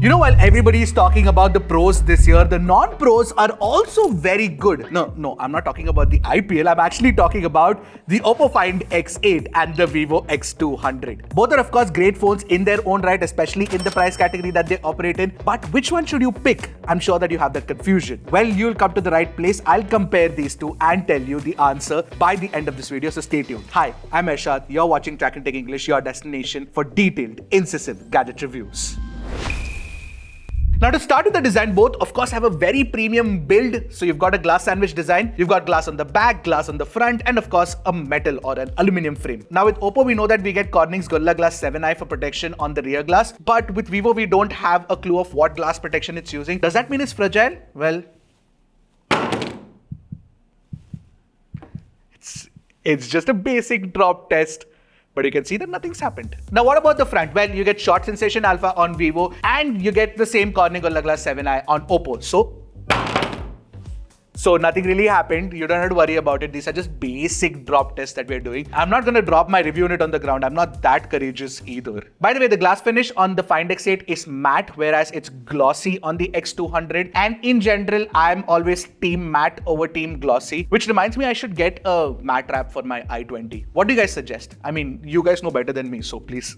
You know, while everybody is talking about the pros this year, the non-pros are also very good. No, I'm not talking about the IPL. I'm actually talking about the OPPO Find X8 and the vivo X200. Both are of course great phones in their own right, especially in the price category that they operate in. But which one should you pick? I'm sure that you have that confusion. Well, you'll come to the right place. I'll compare these two and tell you the answer by the end of this video, so stay tuned. Hi, I'm Ershad. You're watching Trakin Tech English, your destination for detailed, incisive gadget reviews. Now to start with the design, both of course have a very premium build. So you've got a glass sandwich design, you've got glass on the back, glass on the front, and of course a metal or an aluminum frame. Now with OPPO, we know that we get Corning's Gorilla Glass 7i for protection on the rear glass, but with vivo, we don't have a clue of what glass protection it's using. Does that mean it's fragile? Well, it's just a basic drop test. But you can see that nothing's happened. Now what about the front? Well, you get Shot Sensation Alpha on vivo and you get the same Corning Gorilla Glass 7i on OPPO. So nothing really happened. You don't have to worry about it. These are just basic drop tests that we're doing. I'm not going to drop my review unit on the ground. I'm not that courageous either. By the way, the glass finish on the Find X8 is matte, whereas it's glossy on the X200. And in general, I'm always team matte over team glossy, which reminds me I should get a matte wrap for my i20. What do you guys suggest? I mean, you guys know better than me, so please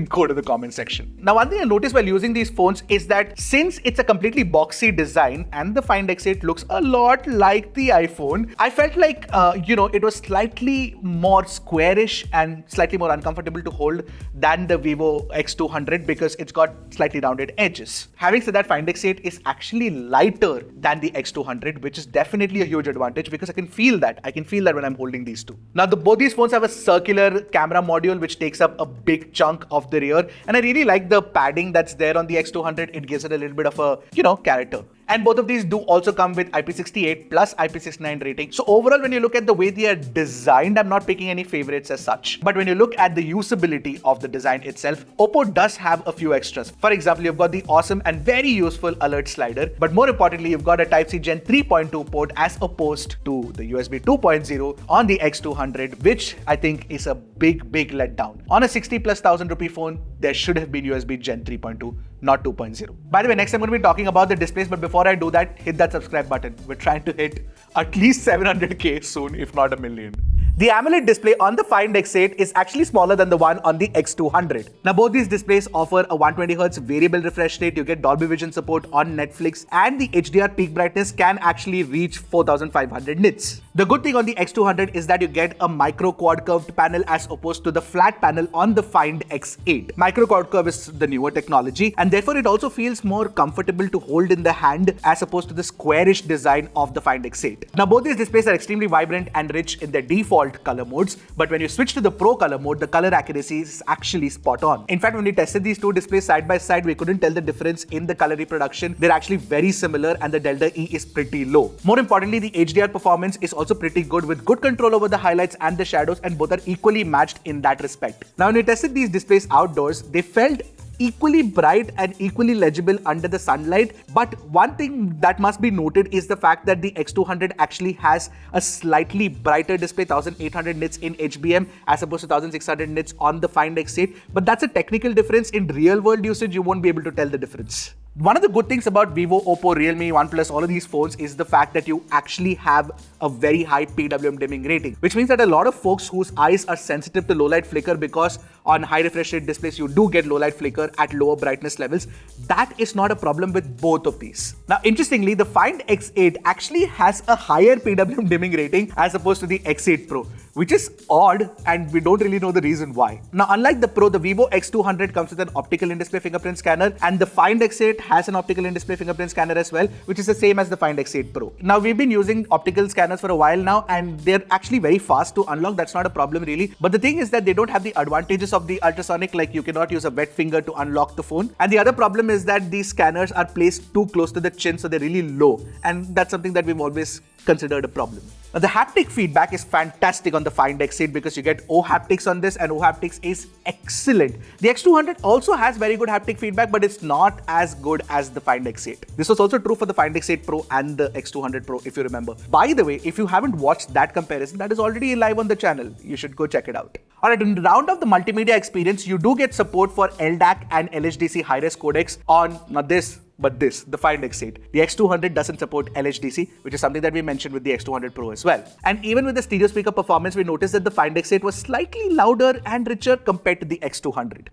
go to the comment section. Now, one thing I noticed while using these phones is that since it's a completely boxy design and the Find X8 looks a lot like the iPhone, I felt like, it was slightly more squarish and slightly more uncomfortable to hold than the vivo X200 because it's got slightly rounded edges. Having said that, Find X8 is actually lighter than the X200, which is definitely a huge advantage because I can feel that. I can feel that when I'm holding these two. Now, both these phones have a circular camera module, which takes up a big chunk of the rear. And I really like the padding that's there on the X200. It gives it a little bit of a, character. And both of these do also come with IP68 plus IP69 rating. So overall, when you look at the way they are designed, I'm not picking any favorites as such. But when you look at the usability of the design itself, OPPO does have a few extras. For example, you've got the awesome and very useful alert slider. But more importantly, you've got a Type-C Gen 3.2 port as opposed to the USB 2.0 on the X200, which I think is a big letdown. On a 60,000+ rupee phone, there should have been USB Gen 3.2, not 2.0. By the way, next I'm going to be talking about the displays, but before I do that, hit that subscribe button. We're trying to hit at least 700k soon, if not a million. The AMOLED display on the Find X8 is actually smaller than the one on the X200. Now both these displays offer a 120Hz variable refresh rate, you get Dolby Vision support on Netflix, and the HDR peak brightness can actually reach 4500 nits. The good thing on the X200 is that you get a micro quad curved panel as opposed to the flat panel on the Find X8. Micro quad curve is the newer technology and therefore it also feels more comfortable to hold in the hand as opposed to the squarish design of the Find X8. Now both these displays are extremely vibrant and rich in their default color modes, but when you switch to the Pro color mode, the color accuracy is actually spot on. In fact, when we tested these two displays side by side, we couldn't tell the difference in the color reproduction. They're actually very similar and the delta E is pretty low. More importantly, the HDR performance is also pretty good with good control over the highlights and the shadows, and both are equally matched in that respect. Now when we tested these displays outdoors, they felt equally bright and equally legible under the sunlight. But one thing that must be noted is the fact that the X200 actually has a slightly brighter display, 1800 nits in HBM as opposed to 1600 nits on the Find X8. But that's a technical difference. In real world usage, you won't be able to tell the difference. One of the good things about Vivo, OPPO, Realme, OnePlus, all of these phones is the fact that you actually have a very high PWM dimming rating, which means that a lot of folks whose eyes are sensitive to low light flicker, because on high refresh rate displays you do get low light flicker at lower brightness levels, that is not a problem with both of these. Now interestingly, the Find X8 actually has a higher PWM dimming rating as opposed to the X8 Pro, which is odd and we don't really know the reason why. Now unlike the Pro, the vivo X200 comes with an optical in-display fingerprint scanner, and the Find X8 has an optical in-display fingerprint scanner as well, which is the same as the Find X8 Pro. Now we've been using optical scanners for a while now and they're actually very fast to unlock. That's not a problem really, but the thing is that they don't have the advantages of the ultrasonic, like you cannot use a wet finger to unlock the phone. And the other problem is that these scanners are placed too close to the chin, so they're really low, and that's something that we've always considered a problem. Now, the haptic feedback is fantastic on the Find X8 because you get O haptics on this, and O haptics is excellent. The X200 also has very good haptic feedback, but it's not as good as the Find X8. This was also true for the Find X8 Pro and the X200 Pro, if you remember. By the way, if you haven't watched that comparison, that is already live on the channel. You should go check it out. Alright, in the round of the multimedia experience, you do get support for LDAC and LHDC high-res codecs on not this, but this, the Find X8. The X200 doesn't support LHDC, which is something that we mentioned with the X200 Pro as well. And even with the stereo speaker performance, we noticed that the Find X8 was slightly louder and richer compared to the X200.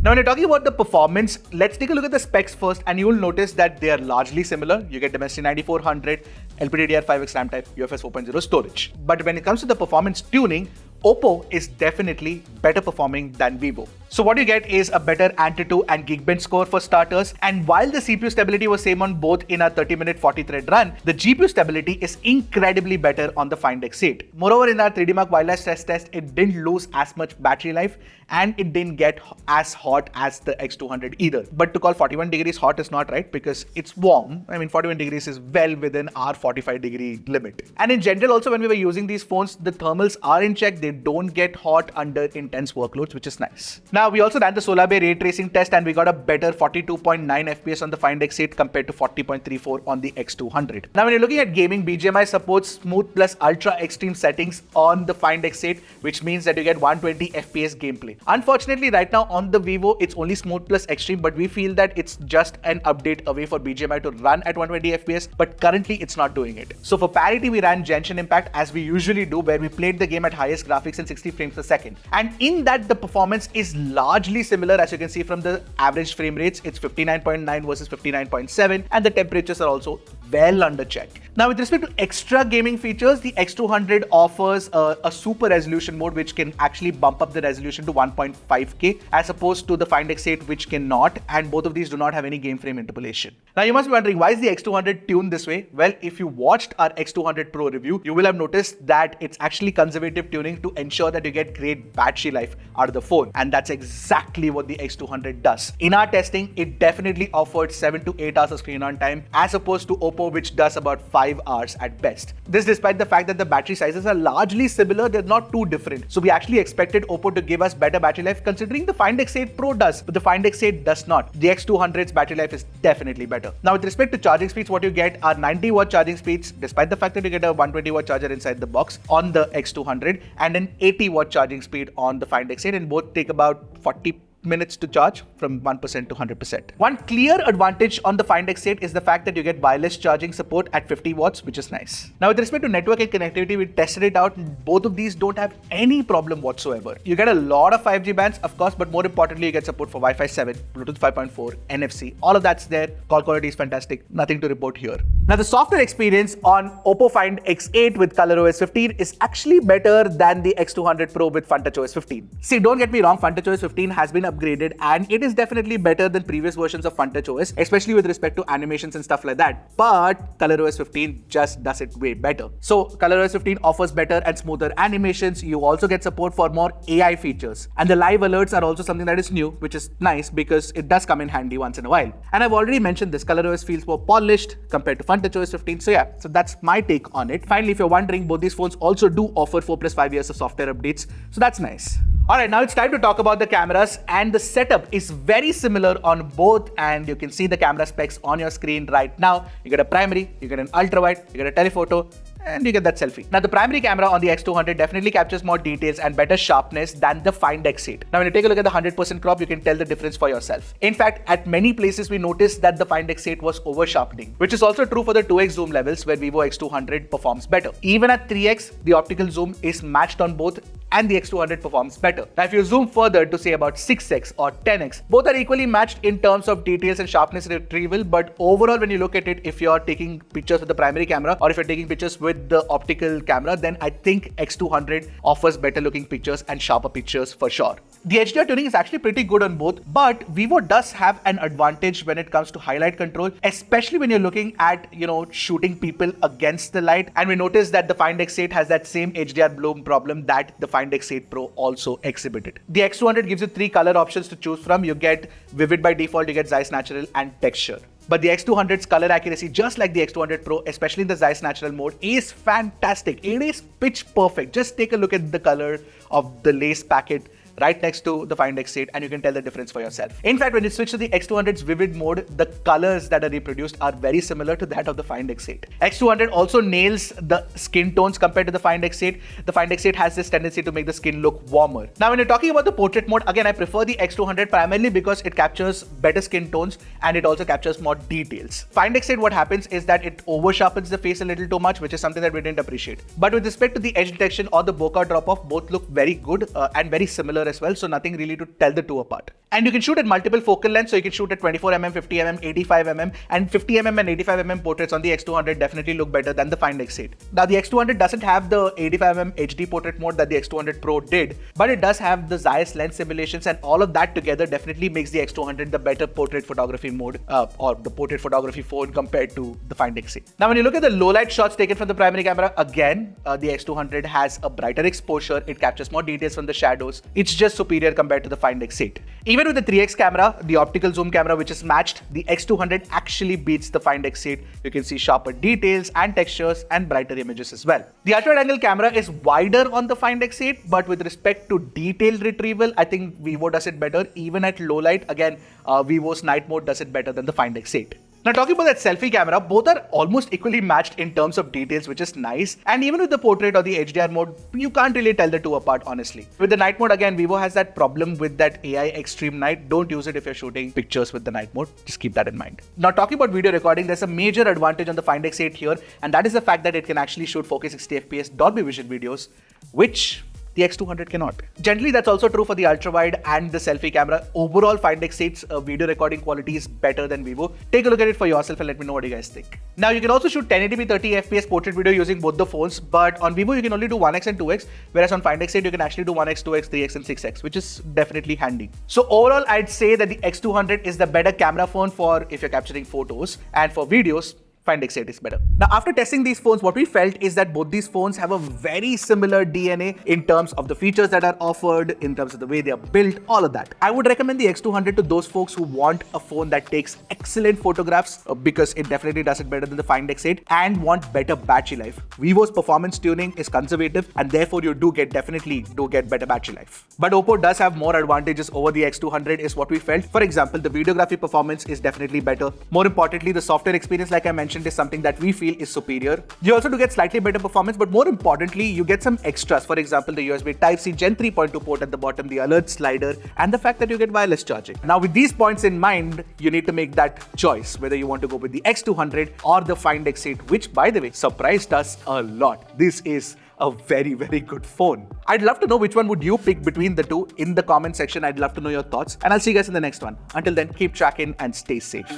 Now, when you're talking about the performance, let's take a look at the specs first, and you will notice that they are largely similar. You get Dimensity 9400, LPDDR5X RAM type, UFS 4.0 storage. But when it comes to the performance tuning, OPPO is definitely better performing than vivo. So what you get is a better Antutu and Geekbench score for starters, and while the CPU stability was same on both in a 30-minute 40-thread run, the GPU stability is incredibly better on the Find X8. Moreover, in our 3D Mark wildlife stress test, it didn't lose as much battery life, and it didn't get as hot as the X200 either. But to call 41 degrees hot is not right because it's warm. I mean, 41 degrees is well within our 45-degree limit. And in general, also when we were using these phones, the thermals are in check. They don't get hot under intense workloads, which is nice. Now, we also ran the Solar Bay ray tracing test, and we got a better 42.9 FPS on the Find X8 compared to 40.34 on the X200. Now, when you're looking at gaming, BGMI supports smooth plus ultra extreme settings on the Find X8, which means that you get 120 FPS gameplay. Unfortunately, right now on the vivo, it's only smooth plus extreme, but we feel that it's just an update away for BGMI to run at 120 FPS, but currently it's not doing it. So for parity, we ran Genshin Impact as we usually do, where we played the game at highest graphics in 60 frames per second. And in that, the performance is largely similar. As you can see from the average frame rates, it's 59.9 versus 59.7, and the temperatures are also well under check. Now, with respect to extra gaming features, the X200 offers a super resolution mode, which can actually bump up the resolution to 1.5K as opposed to the Find X8, which cannot, and both of these do not have any game frame interpolation. Now, you must be wondering, why is the X200 tuned this way? Well, if you watched our X200 Pro review, you will have noticed that it's actually conservative tuning to ensure that you get great battery life out of the phone, and that's exactly what the X200 does. In our testing, it definitely offered 7 to 8 hours of screen on time as opposed to OPPO, which does about 5 hours at best. This despite the fact that the battery sizes are largely similar, they're not too different. So we actually expected OPPO to give us better battery life, considering the Find X8 Pro does, but the Find X8 does not. The X200's battery life is definitely better. Now, with respect to charging speeds, what you get are 90 watt charging speeds, despite the fact that you get a 120 watt charger inside the box on the X200, and an 80 watt charging speed on the Find X8, and both take about 40 minutes to charge from 1% to 100%. One clear advantage on the Find X8 is the fact that you get wireless charging support at 50 watts, which is nice. Now, with respect to network and connectivity, we tested it out, and both of these don't have any problem whatsoever. You get a lot of 5G bands, of course, but more importantly, you get support for Wi-Fi 7, Bluetooth 5.4, NFC. All of that's there. Call quality is fantastic. Nothing to report here. Now, the software experience on OPPO Find X8 with ColorOS 15 is actually better than the X200 Pro with FunTouchOS 15. See, don't get me wrong, FunTouchOS 15 has been upgraded, and it is definitely better than previous versions of FunTouchOS, especially with respect to animations and stuff like that. But ColorOS 15 just does it way better. So ColorOS 15 offers better and smoother animations. You also get support for more AI features, and the live alerts are also something that is new, which is nice because it does come in handy once in a while. And I've already mentioned this, ColorOS feels more polished compared to FunTouchOS 15. So yeah, so that's my take on it. Finally, if you're wondering, both these phones also do offer 4+5 years of software updates, so that's nice. Alright, now it's time to talk about the cameras, and the setup is very similar on both, and you can see the camera specs on your screen right now. You get a primary, you get an ultra wide, you get a telephoto, and you get that selfie. Now, the primary camera on the X200 definitely captures more details and better sharpness than the Find X8. Now, when you take a look at the 100% crop, you can tell the difference for yourself. In fact, at many places, we noticed that the Find X8 was over-sharpening, which is also true for the 2x zoom levels, where vivo X200 performs better. Even at 3x, the optical zoom is matched on both, and the X200 performs better. Now, if you zoom further to say about 6x or 10x, both are equally matched in terms of details and sharpness retrieval, but overall, when you look at it, if you're taking pictures with the primary camera or if you're taking pictures with the optical camera, then I think X200 offers better looking pictures and sharper pictures for sure. The HDR tuning is actually pretty good on both, but Vivo does have an advantage when it comes to highlight control, especially when you're looking at, shooting people against the light. And we noticed that the Find X8 has that same HDR bloom problem that the Find X8 Pro also exhibited. The X200 gives you 3 color options to choose from. You get Vivid by default, you get Zeiss Natural and Texture. But the X200's color accuracy, just like the X200 Pro, especially in the Zeiss Natural mode, is fantastic. It is pitch perfect. Just take a look at the color of the lace packet right next to the Find X8 and you can tell the difference for yourself. In fact, when you switch to the X200's vivid mode, the colors that are reproduced are very similar to that of the Find X8. X200 also nails the skin tones compared to the Find X8. The Find X8 has this tendency to make the skin look warmer. Now, when you're talking about the portrait mode, again, I prefer the X200 primarily because it captures better skin tones and it also captures more details. Find X8, what happens is that it over sharpens the face a little too much, which is something that we didn't appreciate. But with respect to the edge detection or the bokeh drop off, both look very good and very similar as well, so nothing really to tell the two apart. And you can shoot at multiple focal lengths, so you can shoot at 24mm, 50mm, 85mm, and 50mm and 85mm portraits on the X200 definitely look better than the Find X8. Now, the X200 doesn't have the 85mm HD portrait mode that the X200 Pro did, but it does have the Zeiss lens simulations, and all of that together definitely makes the X200 the better portrait photography mode or the portrait photography phone compared to the Find X8. Now, when you look at the low light shots taken from the primary camera, again, the X200 has a brighter exposure, it captures more details from the shadows. It's just superior compared to the Find X8. Even with the 3x camera, the optical zoom camera which is matched, the X200 actually beats the Find X8. You can see sharper details and textures and brighter images as well. The ultra wide angle camera is wider on the Find X8, but with respect to detail retrieval, I think Vivo does it better. Even at low light, again, Vivo's night mode does it better than the Find X8. Now, talking about that selfie camera, both are almost equally matched in terms of details, which is nice. And even with the portrait or the HDR mode, you can't really tell the two apart, honestly. With the night mode, again, Vivo has that problem with that AI extreme night. Don't use it if you're shooting pictures with the night mode. Just keep that in mind. Now, talking about video recording, there's a major advantage on the Find X8 here, and that is the fact that it can actually shoot 4K 60 FPS Dolby Vision videos, which the X200 cannot. Generally, that's also true for the ultra-wide and the selfie camera. Overall, Find X8's video recording quality is better than Vivo. Take a look at it for yourself and let me know what you guys think. Now, you can also shoot 1080p 30 FPS portrait video using both the phones, but on Vivo, you can only do 1x and 2x, whereas on Find X8, you can actually do 1x, 2x, 3x, and 6x, which is definitely handy. So overall, I'd say that the X200 is the better camera phone for if you're capturing photos, and for videos, Find X8 is better. Now, after testing these phones, what we felt is that both these phones have a very similar DNA in terms of the features that are offered, in terms of the way they are built, all of that. I would recommend the X200 to those folks who want a phone that takes excellent photographs because it definitely does it better than the Find X8 and want better battery life. Vivo's performance tuning is conservative and therefore you definitely do get better battery life. But OPPO does have more advantages over the X200 is what we felt. For example, the videography performance is definitely better. More importantly, the software experience, like I mentioned, is something that we feel is superior. You also do get slightly better performance, but more importantly, you get some extras. For example, the USB Type-C Gen 3.2 port at the bottom, the alert slider, and the fact that you get wireless charging. Now, with these points in mind, you need to make that choice, whether you want to go with the X200 or the Find X8, which, by the way, surprised us a lot. This is a very, very good phone. I'd love to know which one would you pick between the two in the comment section. I'd love to know your thoughts, and I'll see you guys in the next one. Until then, keep tracking and stay safe.